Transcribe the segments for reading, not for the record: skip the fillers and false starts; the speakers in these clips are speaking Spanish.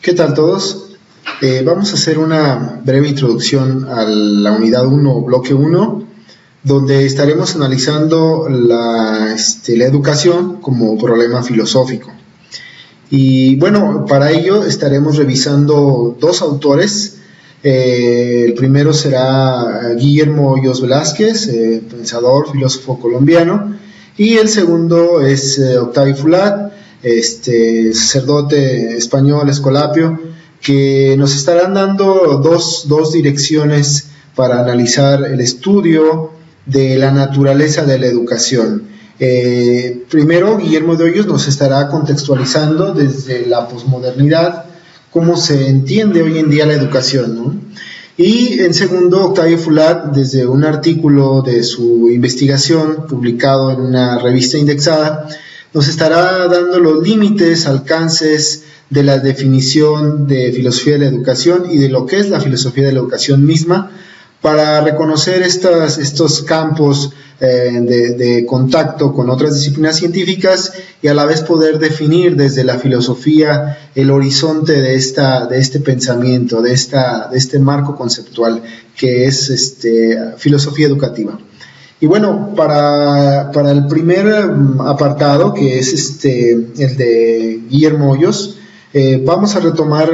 ¿Qué tal todos? Vamos a hacer una breve introducción a la unidad 1, bloque 1, donde estaremos analizando la educación como problema filosófico. Y bueno, para ello estaremos revisando dos autores. El primero será Guillermo Hoyos Velázquez, pensador, filósofo colombiano, y el segundo es Octavio Fulat, sacerdote español escolapio, que nos estarán dando dos direcciones para analizar el estudio de la naturaleza de la educación. Primero, Guillermo de Hoyos nos estará contextualizando desde la posmodernidad cómo se entiende hoy en día la educación, ¿no? Y en segundo, Octavio Fulat, desde un artículo de su investigación publicado en una revista indexada, nos estará dando los límites, alcances de la definición de filosofía de la educación y de lo que es la filosofía de la educación misma, para reconocer estos campos de contacto con otras disciplinas científicas y a la vez poder definir desde la filosofía el horizonte de este pensamiento, de este marco conceptual que es filosofía educativa. Y bueno, para el primer apartado, que es el de Guillermo Hoyos, vamos a retomar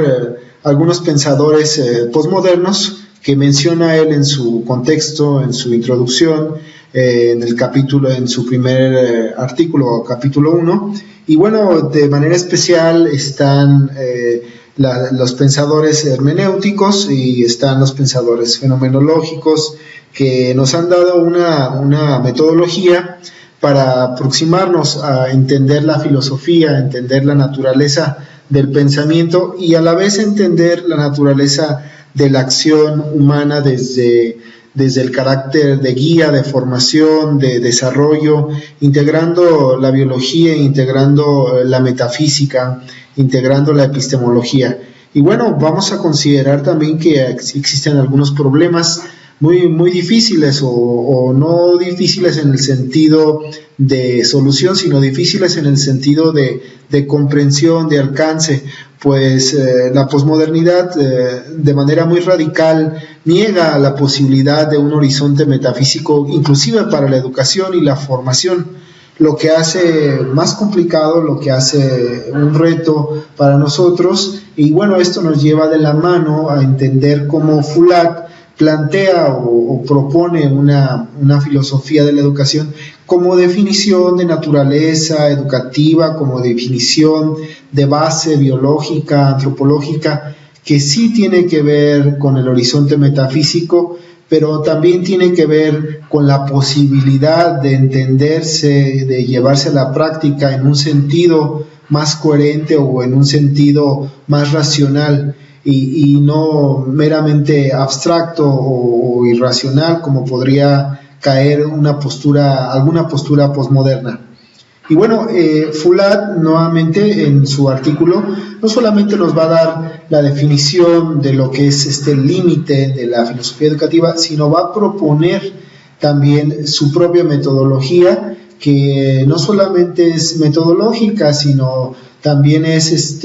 algunos pensadores posmodernos que menciona él en su contexto, en su introducción, en su primer artículo, capítulo 1. Y bueno, de manera especial están los pensadores hermenéuticos y están los pensadores fenomenológicos, que nos han dado una metodología para aproximarnos a entender la filosofía, entender la naturaleza del pensamiento y a la vez entender la naturaleza de la acción humana desde el carácter de guía, de formación, de desarrollo, integrando la biología, integrando la metafísica, integrando la epistemología. Y bueno, vamos a considerar también que existen algunos problemas muy difíciles o no difíciles en el sentido de solución, sino difíciles en el sentido de comprensión, de alcance, pues la posmodernidad de manera muy radical niega la posibilidad de un horizonte metafísico inclusive para la educación y la formación, lo que hace más complicado, lo que hace un reto para nosotros. Y bueno, esto nos lleva de la mano a entender cómo Fulat plantea o propone una filosofía de la educación como definición de naturaleza educativa, como definición de base biológica, antropológica, que sí tiene que ver con el horizonte metafísico, pero también tiene que ver con la posibilidad de entenderse, de llevarse a la práctica en un sentido más coherente o en un sentido más racional, y no meramente abstracto o irracional como podría caer alguna postura posmoderna. Y bueno, Fulat nuevamente en su artículo no solamente nos va a dar la definición de lo que es el límite de la filosofía educativa, sino va a proponer también su propia metodología, que no solamente es metodológica, sino también es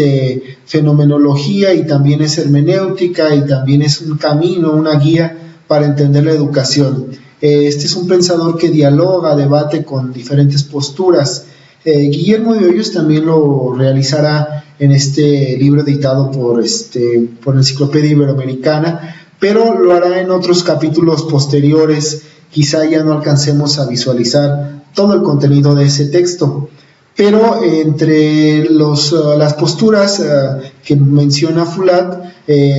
fenomenología, y también es hermenéutica, y también es un camino, una guía para entender la educación. Este es un pensador que dialoga, debate con diferentes posturas. Guillermo de Hoyos también lo realizará en este libro editado por Enciclopedia Iberoamericana, pero lo hará en otros capítulos posteriores. Quizá ya no alcancemos a visualizar todo el contenido de ese texto, pero entre las posturas que menciona Fulat,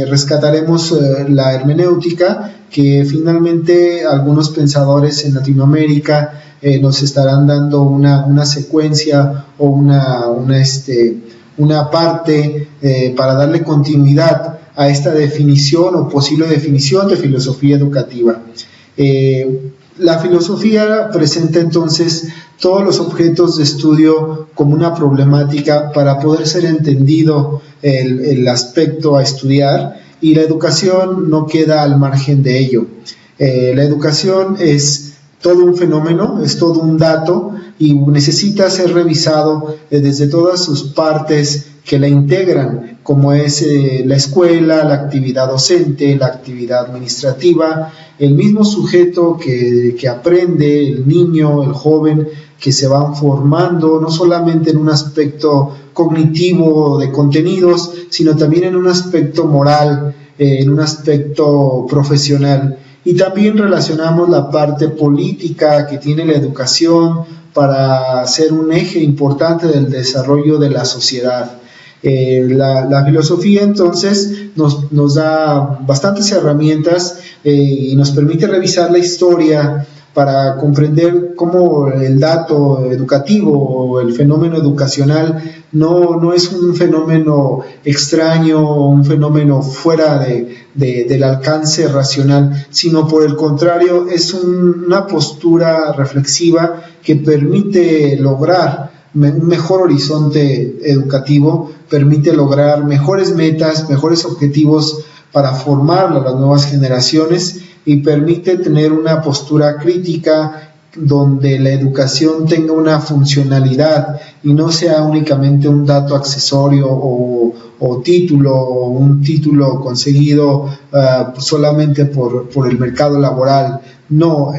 rescataremos la hermenéutica, que finalmente algunos pensadores en Latinoamérica nos estarán dando una secuencia o una parte para darle continuidad a esta definición o posible definición de filosofía educativa. La filosofía presenta entonces todos los objetos de estudio como una problemática para poder ser entendido el aspecto a estudiar, y la educación no queda al margen de ello. La educación es todo un fenómeno, es todo un dato, y necesita ser revisado desde todas sus partes que la integran, como es la escuela, la actividad docente, la actividad administrativa, el mismo sujeto que aprende, el niño, el joven, que se van formando no solamente en un aspecto cognitivo de contenidos, sino también en un aspecto moral, en un aspecto profesional. Y también relacionamos la parte política que tiene la educación para ser un eje importante del desarrollo de la sociedad. La filosofía entonces nos da bastantes herramientas y nos permite revisar la historia para comprender cómo el dato educativo o el fenómeno educacional no es un fenómeno extraño, un fenómeno fuera del alcance racional, sino por el contrario es una postura reflexiva que permite lograr un mejor horizonte educativo, permite lograr mejores metas, mejores objetivos para formar a las nuevas generaciones y permite tener una postura crítica donde la educación tenga una funcionalidad y no sea únicamente un dato accesorio o título, o un título conseguido solamente por el mercado laboral. No,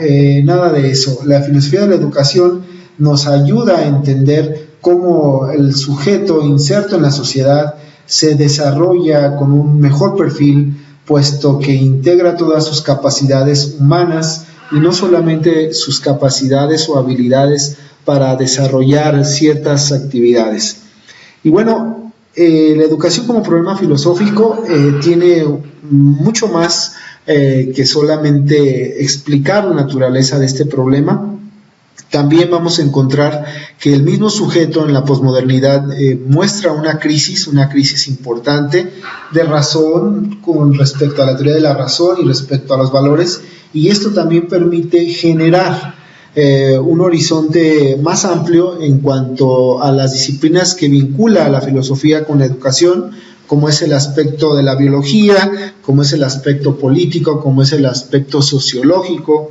nada de eso. La filosofía de la educación nos ayuda a entender cómo el sujeto inserto en la sociedad se desarrolla con un mejor perfil, puesto que integra todas sus capacidades humanas y no solamente sus capacidades o habilidades para desarrollar ciertas actividades. Y bueno, la educación como problema filosófico tiene mucho más que solamente explicar la naturaleza de este problema. También vamos a encontrar que el mismo sujeto en la posmodernidad muestra una crisis importante de razón con respecto a la teoría de la razón y respecto a los valores, y esto también permite generar un horizonte más amplio en cuanto a las disciplinas que vincula a la filosofía con la educación, como es el aspecto de la biología, como es el aspecto político, como es el aspecto sociológico,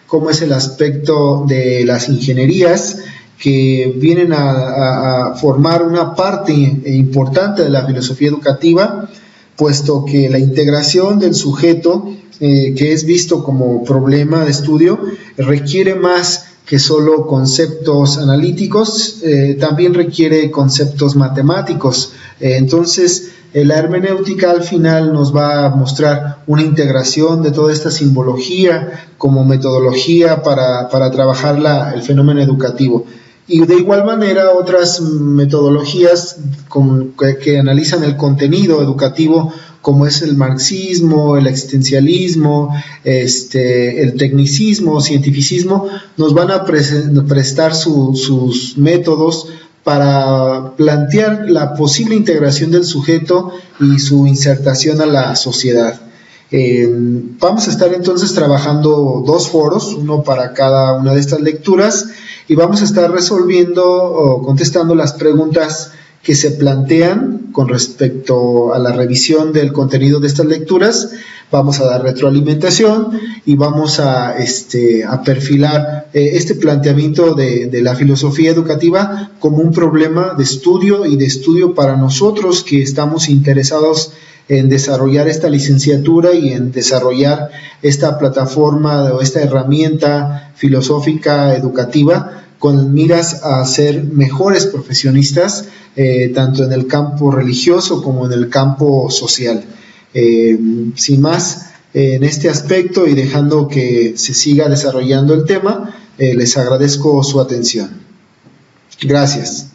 como es el aspecto de las ingenierías, que vienen a formar una parte importante de la filosofía educativa, puesto que la integración del sujeto, que es visto como problema de estudio, requiere más que solo conceptos analíticos, también requiere conceptos matemáticos. Entonces, la hermenéutica al final nos va a mostrar una integración de toda esta simbología como metodología para trabajar el fenómeno educativo. Y de igual manera otras metodologías que analizan el contenido educativo, como es el marxismo, el existencialismo, el tecnicismo, cientificismo, nos van a prestar sus métodos para plantear la posible integración del sujeto y su insertación a la sociedad. Vamos a estar entonces trabajando 2 foros, uno para cada una de estas lecturas, y vamos a estar resolviendo o contestando las preguntas que se plantean con respecto a la revisión del contenido de estas lecturas. Vamos a dar retroalimentación y vamos a perfilar este planteamiento de la filosofía educativa como un problema de estudio y de estudio para nosotros que estamos interesados en desarrollar esta licenciatura y en desarrollar esta plataforma o esta herramienta filosófica educativa con miras a ser mejores profesionistas, tanto en el campo religioso como en el campo social. Sin más, en este aspecto y dejando que se siga desarrollando el tema, les agradezco su atención. Gracias.